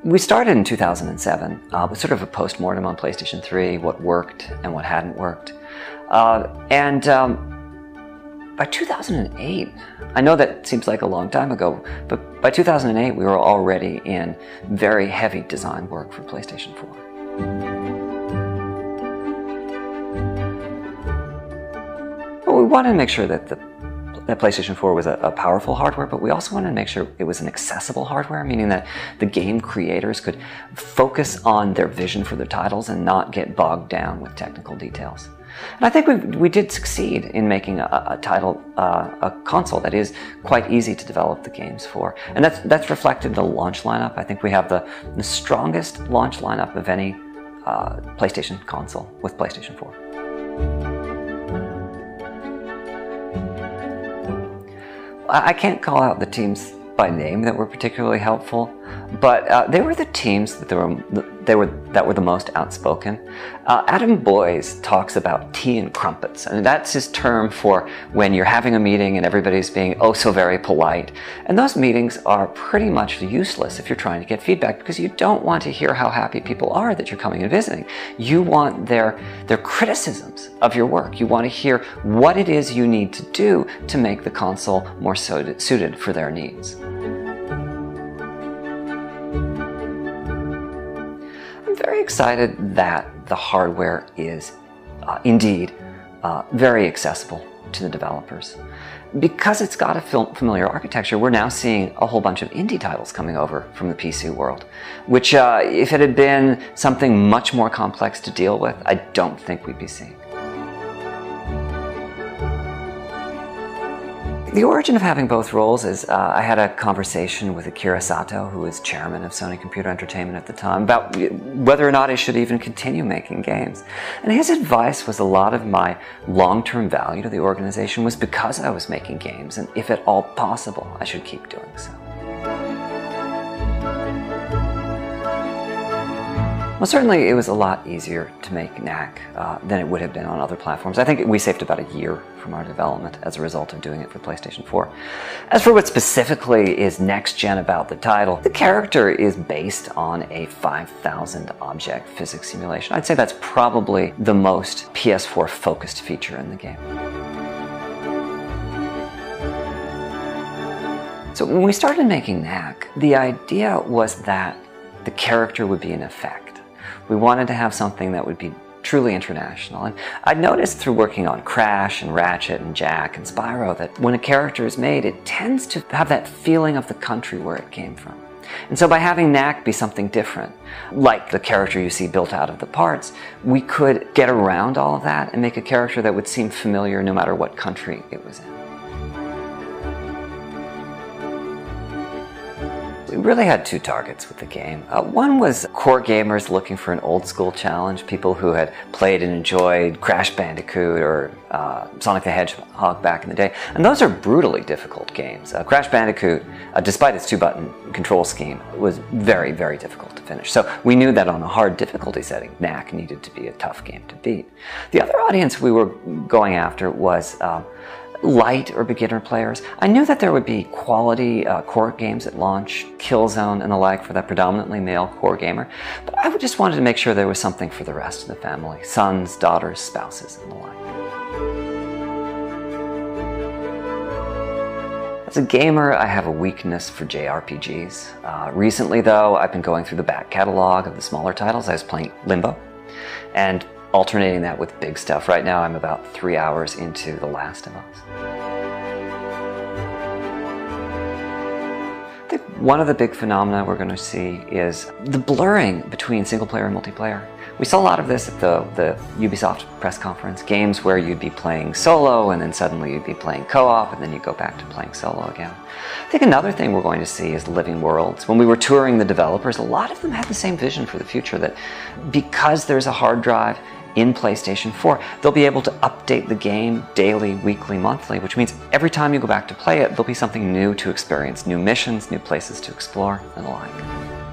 We started in 2007 with sort of a post-mortem on PlayStation 3, what worked and what hadn't worked. By 2008, I know that seems like a long time ago, but by 2008 we were already in very heavy design work for PlayStation 4. Well, we wanted to make sure that that PlayStation 4 was a powerful hardware, but we also wanted to make sure it was an accessible hardware, meaning that the game creators could focus on their vision for their titles and not get bogged down with technical details. And I think we did succeed in making a console that is quite easy to develop the games for. And that's reflected in the launch lineup. I think we have the strongest launch lineup of any PlayStation console with PlayStation 4. I can't call out the teams by name that were particularly helpful, but they were the teams that were the most outspoken. Adam Boyes talks about tea and crumpets, and that's his term for when you're having a meeting and everybody's being oh so very polite. And those meetings are pretty much useless if you're trying to get feedback, because you don't want to hear how happy people are that you're coming and visiting. You want their criticisms of your work. You want to hear what it is you need to do to make the console more suited for their needs. I'm very excited that the hardware is indeed very accessible to the developers. Because it's got a familiar architecture, we're now seeing a whole bunch of indie titles coming over from the PC world, which if it had been something much more complex to deal with, I don't think we'd be seeing. The origin of having both roles is I had a conversation with Akira Sato, who was chairman of Sony Computer Entertainment at the time, about whether or not I should even continue making games. And his advice was a lot of my long-term value to the organization was because I was making games, and if at all possible, I should keep doing so. Well, certainly it was a lot easier to make Knack than it would have been on other platforms. I think we saved about a year from our development as a result of doing it for PlayStation 4. As for what specifically is next-gen about the title, the character is based on a 5,000 object physics simulation. I'd say that's probably the most PS4-focused feature in the game. So when we started making Knack, the idea was that the character would be an effect. We wanted to have something that would be truly international. And I'd noticed through working on Crash and Ratchet and Jak and Spyro that when a character is made, it tends to have that feeling of the country where it came from. And so by having Knack be something different, like the character you see built out of the parts, we could get around all of that and make a character that would seem familiar no matter what country it was in. We really had two targets with the game. One was core gamers looking for an old-school challenge, people who had played and enjoyed Crash Bandicoot or Sonic the Hedgehog back in the day. And those are brutally difficult games. Crash Bandicoot, despite its two-button control scheme, was very, very difficult to finish. So we knew that on a hard difficulty setting, Knack needed to be a tough game to beat. The other audience we were going after was light or beginner players. I knew that there would be quality core games at launch, Killzone and the like for that predominantly male core gamer, but I just wanted to make sure there was something for the rest of the family, sons, daughters, spouses, and the like. As a gamer, I have a weakness for JRPGs. Recently though, I've been going through the back catalog of the smaller titles. I was playing Limbo, and alternating that with big stuff. Right now I'm about 3 hours into The Last of Us. I think one of the big phenomena we're going to see is the blurring between single player and multiplayer. We saw a lot of this at the Ubisoft press conference, games where you'd be playing solo and then suddenly you'd be playing co-op and then you go back to playing solo again. I think another thing we're going to see is living worlds. When we were touring the developers, a lot of them had the same vision for the future, that because there's a hard drive in PlayStation 4, they'll be able to update the game daily, weekly, monthly, which means every time you go back to play it, there'll be something new to experience, new missions, new places to explore, and the like.